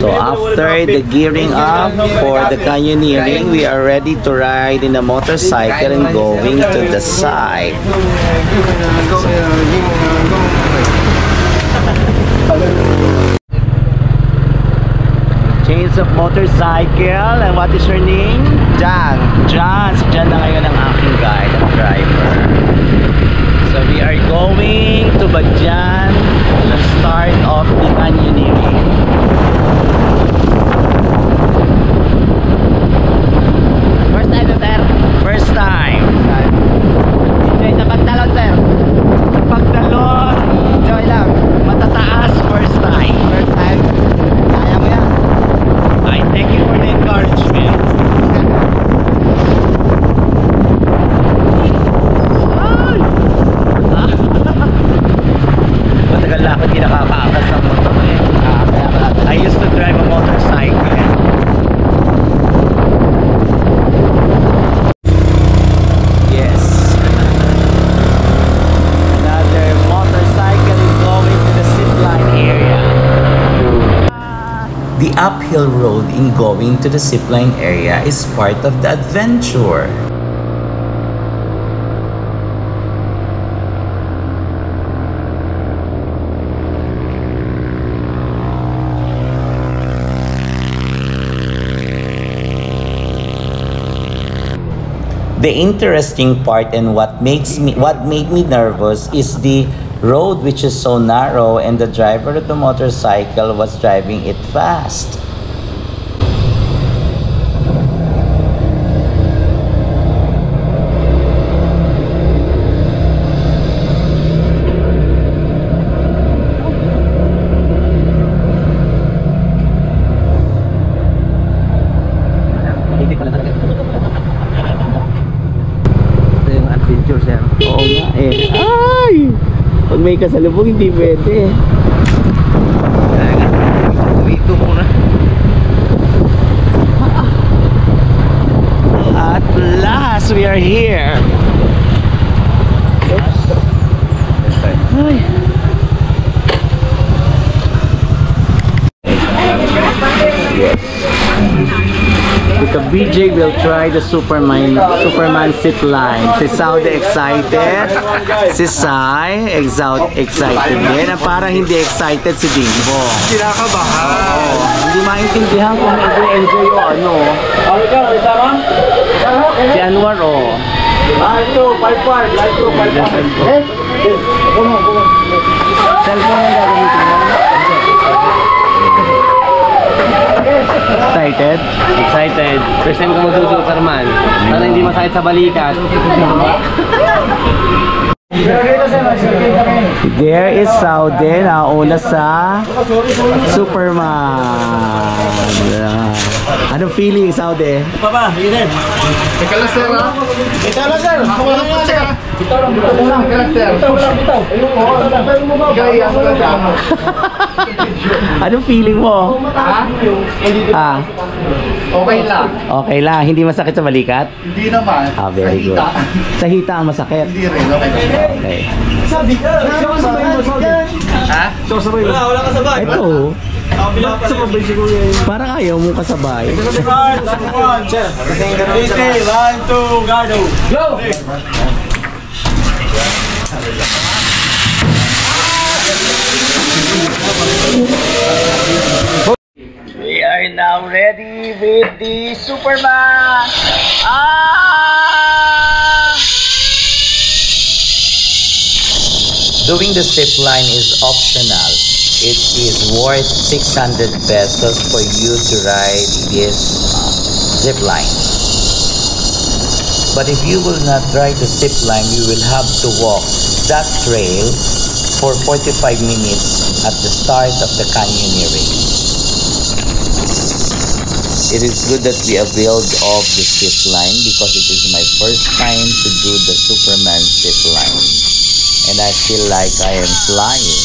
So after the gearing up for the canyoneering, we are ready to ride in a motorcycle and going to the side. Change of motorcycle, and what is your name? John. John. Si John na ngayon ang aking guide and driver. So we are going to Badyan, the start of the canyoneering. First time na, sir? First time. Enjoy sa pagtalon, sir? Sa pagtalon. Enjoy lang. Matataas, first time. First time. Kaya mo yan. I thank you for the encouragement. Matagal na ako hindi nakakaakas ng motor eh. I used to drive a motorcycle. Yes. Another motorcycle is going to the zipline area. The uphill road in going to the zipline area is part of the adventure. The interesting part and what made me nervous is the road, which is so narrow, and the driver of the motorcycle was driving it fast. Oo nga eh. Ay! Pag may kasalubong, hindi pwede. Ito muna. At last, we are here. Oops. Ay. Yes. The BJ will try the Superman zip line. Si Saudi excited. Si Sai excited din. Parang hindi excited si Bimbo. Kinakabahan. Hindi maintindihan kung nag-enjoy o ano. Si Anwar o. Light 2, 5-5. Light 2, 5-5. Cellphone na gagamitin mo. Excited? Excited. First time ko magsusuperman. Sana hindi masakit sa balikat. There is Saudi, nauna sa Superman. Anong feeling, Saudi? Papa, yun. Teka lang, sir, ha? Teka lang, sir. Bitaw lang. Teka lang, sir. Bitaw. Gaya mo lang. Anong feeling mo? Ha? Okay lang. Okay lang. Hindi masakit sa balikat? Hindi naman. Ah, very good. Sa hita ang masakit? Hindi rin. Okay. Sabi ka. Ha? Wala ka sabay. Ito. Parang ayaw mo kasabay. 1, 2, go! We are now ready with the Superman. Doing the zip line is optional. It is worth 600 pesos for you to ride this zip line. But if you will not ride the zip line, you will have to walk that trail for 45 minutes at the start of the canyoneering. It is good that we availed of the zip line because it is my first time to do the Superman zip line. And I feel like I am flying.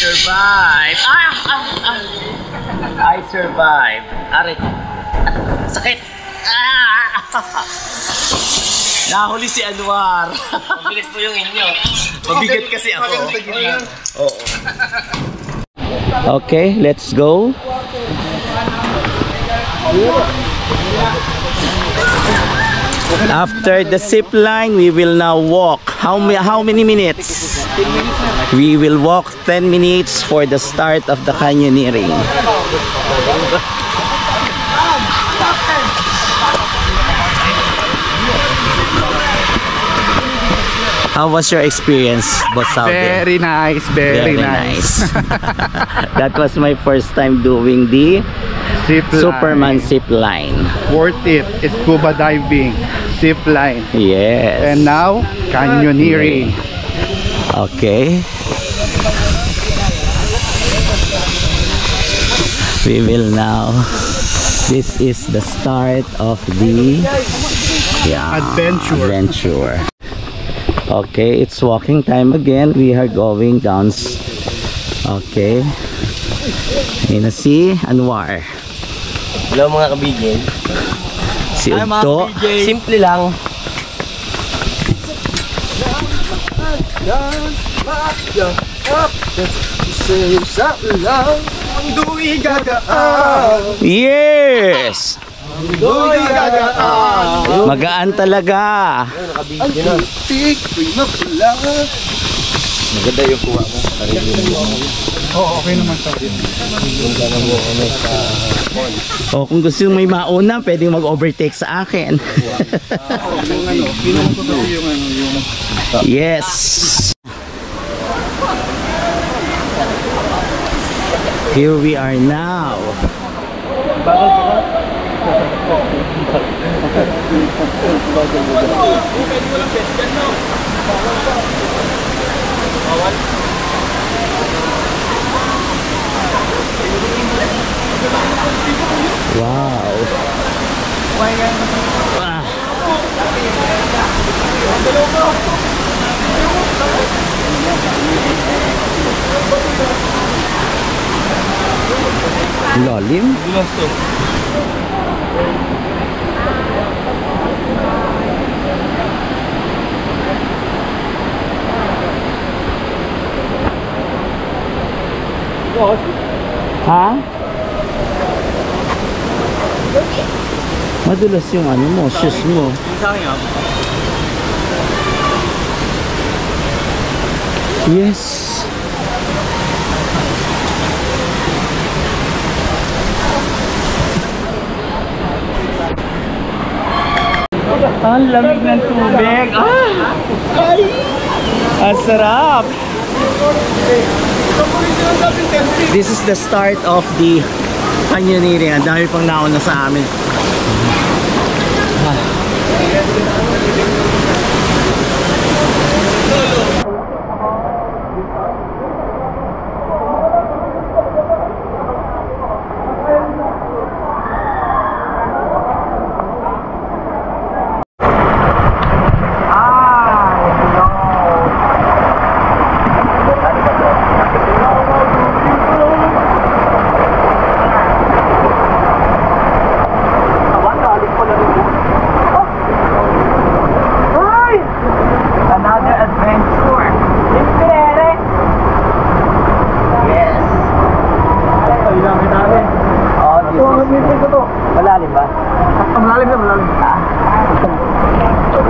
Survive! I survive! Aray! Sakit! Nahuli si Anwar! Mabilis po yung inyo. Mabigat kasi ako. Oo. Okay, let's go. After the zip line, we will now walk. How many minutes? We will walk 10 minutes for the start of the canyoneering. How was your experience, Boss Saude? Very nice, very nice. That was my first time doing the Superman zip line. Worth it. Scuba diving, zip line. Yes. And now, canyoneering. Okay. We will now. This is the start of the adventure. Okay, it's walking time again. We are going down. Okay. Ayun na si Anwar. Hello mga kabigyan. Si Udto. Simple lang. Yes! Magaan talaga. Maganda yung kuha mo. Oo, okay naman sa akin. O kung gusto yung may mauna, pwedeng mag-overtake sa akin. Yes! Here we are now. Wow. Ah. Lalim. Ha? Madulas yung ano mo, shoes mo. Yes. Ang lamig ng tubig. Ang sarap. This is the start of the canyoneering. Ang dami pang nauna sa amin. Malalim ba? Malalim na, malalim.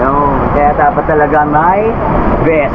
Yun, kaya dapat talaga may vest.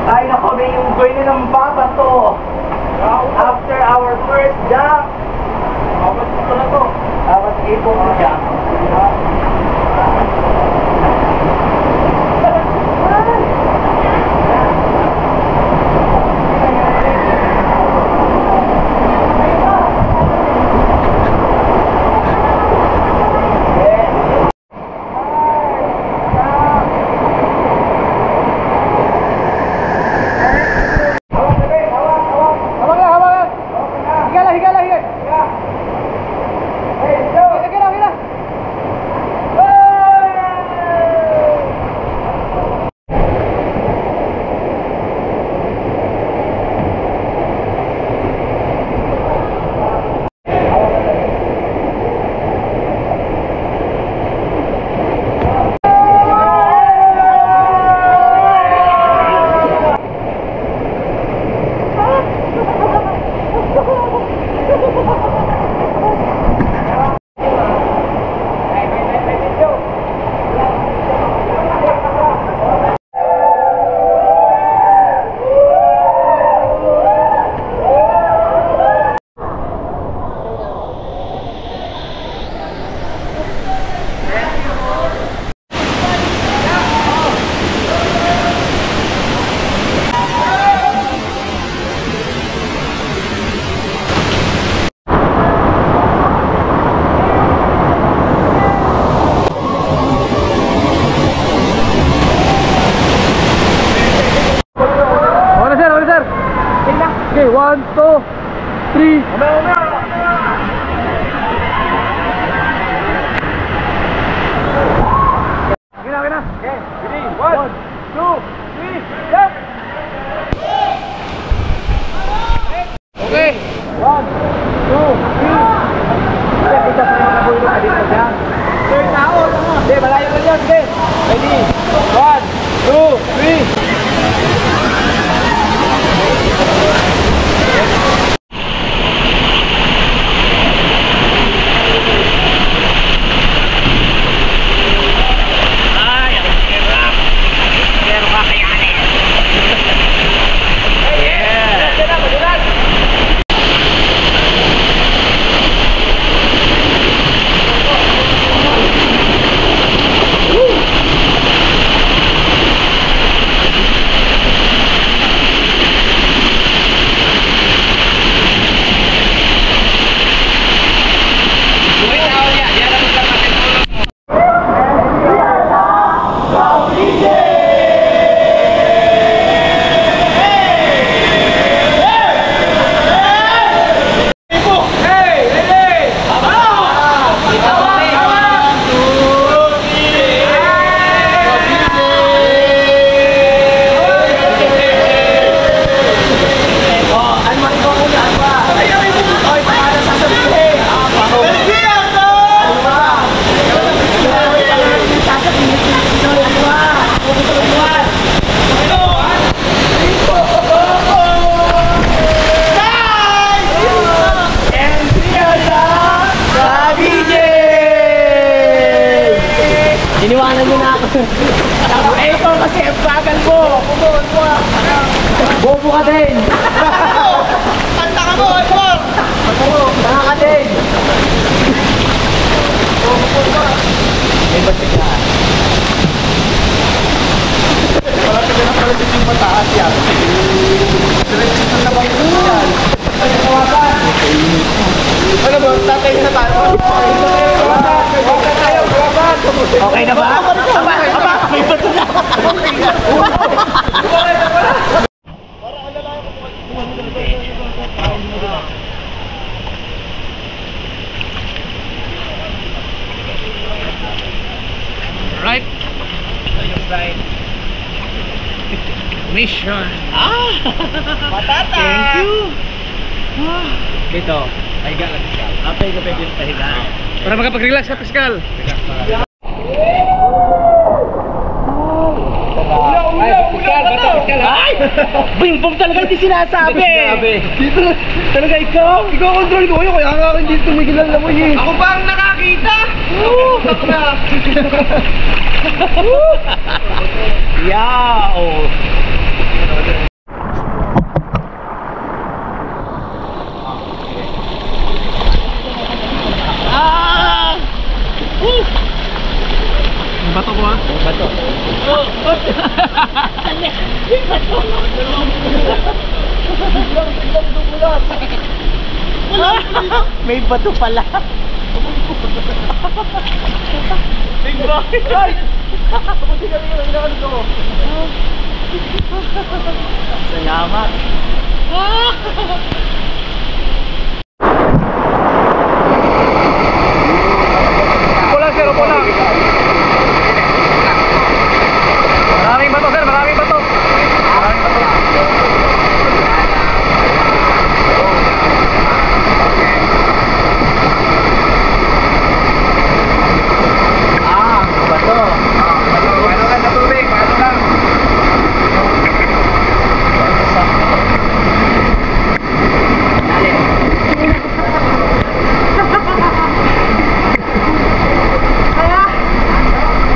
Ay, nako, may yung goy nilang babato. After our first jump. Awas ito na to. Awas ito na jump. Okay, 1, 2, 3. Okay na. Okay, ready? 1, 2, 3, jump! Okay. 1, 2, 3. Kita pa yung nabulong ka dito dyan. Third tao. Hindi, malayo ka dyan. Okay. Ready? 1, 2, 3. Iniwanan mo na ako. Eh ito kasi ang bagal mo. Bobo ka din. Kanta ka mo, Edward. Kanta ka din. Bobo ka. May batik ka. Wala ka na pala yung mataas yan. Diretso na naman yan. Ano ba? Tatay na tayo. Okay na ba? Aba, may bato na. Right. Right. Mission. Patata. Thank you. Dito. Pahiga lang, Pascal. Pahiga pwede pahiga. Para makapag-relax ka, Pascal. Ay! Bimbong talaga hindi sinasabi! Dito talaga ikaw! Ikaw control ko kaya nga ako hindi tumigil ang lamoy eh! Ako ba ang nakakita? Yao! Bato ko ha? Bato. May bato pala. Big boy. Salamat. Pulang sir, pulang. Maraming bato sir, maraming bato. Maraming bato. Bato. Paano ka sa tubig? Paano lang?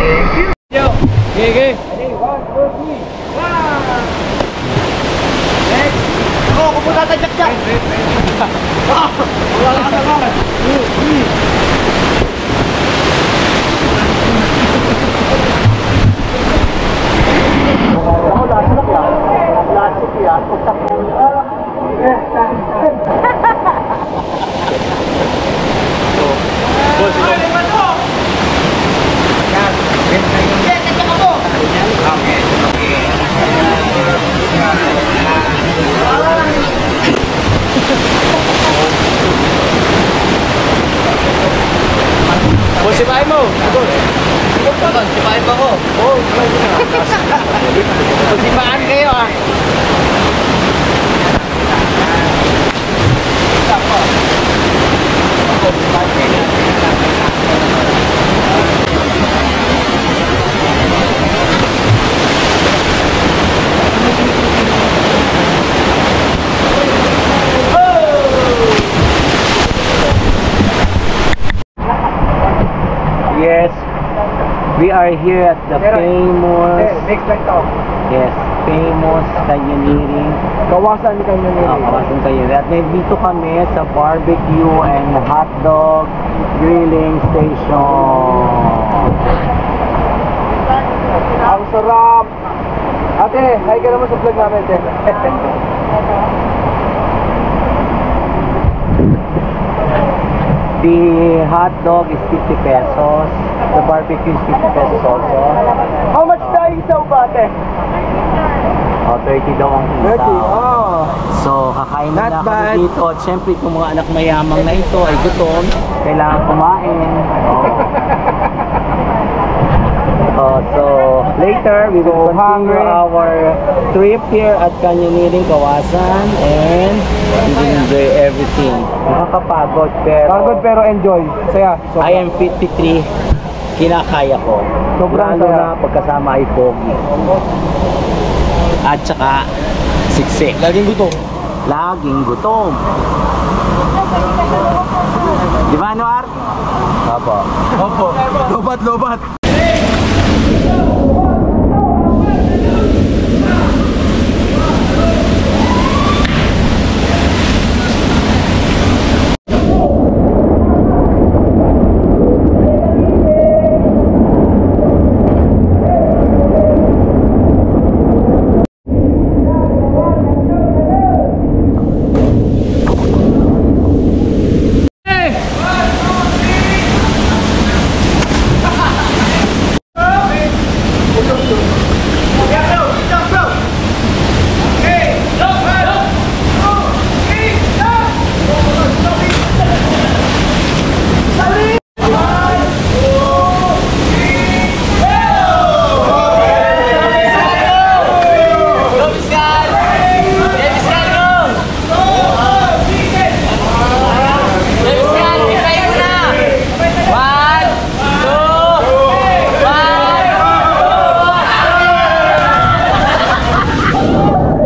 Thank you. Yo. Okay. Ako po tatadyak dyan. Wala ka naman. Plastic yan. Sipain mo. Sipain mo ko. Oo. Sipaan kayo ah. Yes, we are here at the famous, famous canyoneering. Kawasan Canyoneering. Kawasan Canyoneering. At dito kami sa barbecue and hotdog grilling station. Ang sarap! Ate, hi ka naman sa vlog namin, ate. The hot dog is 50 pesos. The barbecue is 50 pesos also. How much tayo isaw ba, ate? Oh, 30 daw ang isaw. 30? Oh. So, kakain na kami dito. At syempre, kung mga anak mayamang na ito ay gutom, kailangan kumain. So, later, we will continue our trip here at Canyoneering, Kawasan, and we will enjoy everything. Nakakapagod pero enjoy. Saya. Sobra. I am 53. Kinakaya ko. Sobrang saya. Na pagkasama ay pogi. At saka siksik. Laging gutom. Laging gutom. Di ba, Anwar? Opo. Opo. Lobat.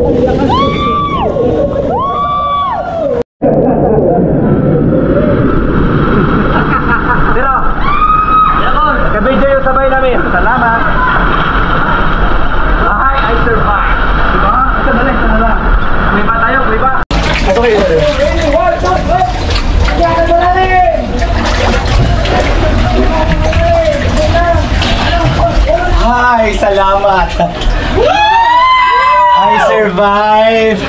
Pero, kabidyo yung sabay namin. Salamat. Hi, I survived. Diba? Ito na lang, ito na lang. May ba tayo? May ba? Ito kayo. Hi, salamat. I survived.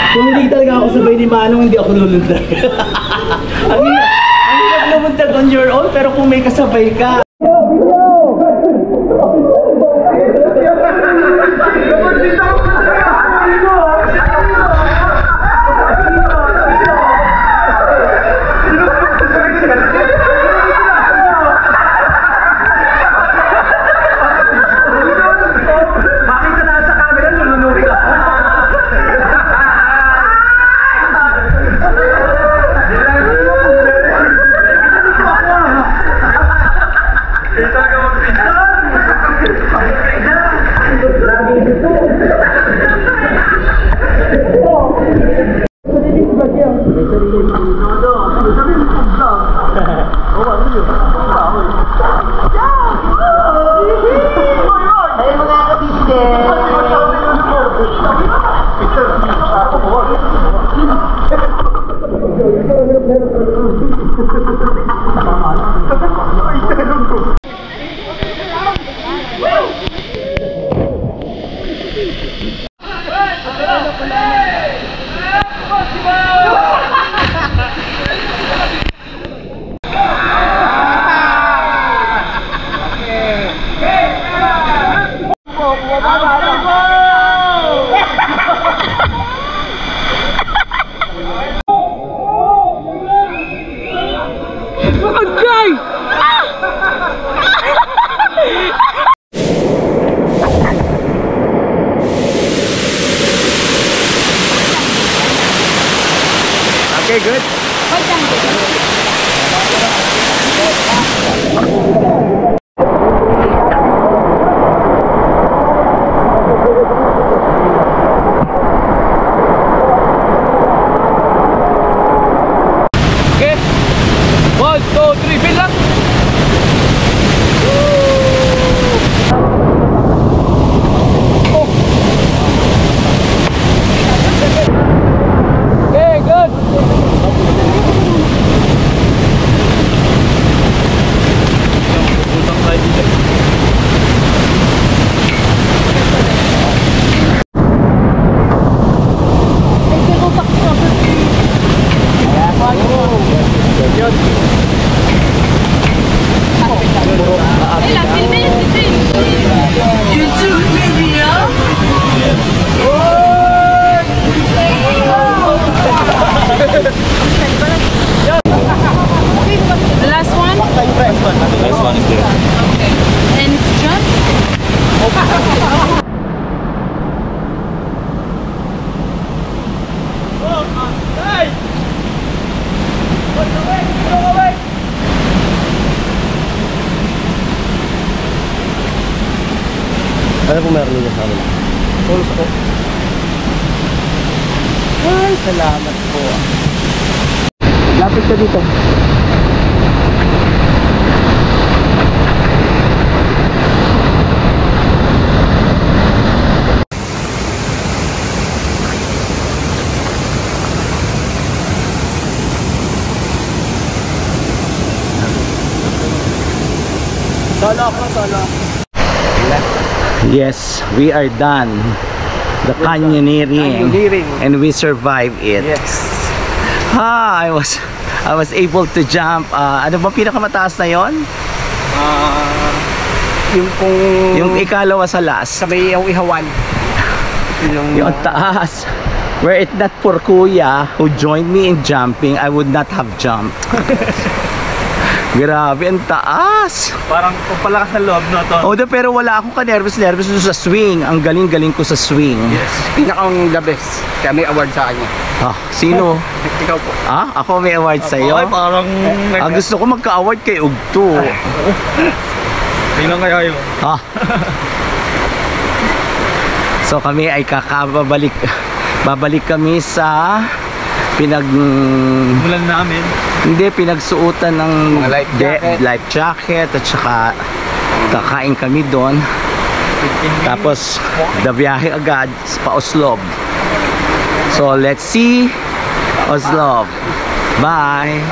Kung hindi talaga ako sabay ni Manong, hindi ako lulundag. ang hirap lumundag on your own, pero kung may kasabay ka. Okay, good. Okay. 1, 2, 3, fill lang. Okay, good. The last one? Last one is there. Okay. And it's jump? Ano po meron nila sa amin? Pulse po. Ay, salamat po. Lapit ka dito. Solo ako, solo. Yes, we are done. The canyoneering. And we survived it. Yes. I was able to jump. Ano bang pinakamataas na yon? Yung pong... Yung ikalawa sa last. Sabay yung ihawan. Yung taas. Were it not for Kuya who joined me in jumping, I would not have jumped. Grabe, ang taas. Parang palakas ng loob, no, to? Pero wala akong ka-nervous doon sa swing. Ang galing-galing ko sa swing. Yes. Pinakang the best. Kaya may award sa kanya. Sino? Ikaw po. Ako may award sa'yo? Ay, parang... Gusto ko magka-award kay Ugto. Tingnan kaya yun. So kami ay babalik kami sa Mulan namin. pinagsuotan ng Mga life jacket. At saka kakain kami doon. Tapos biyahe agad pa Oslob. So let's see Oslob. Bye.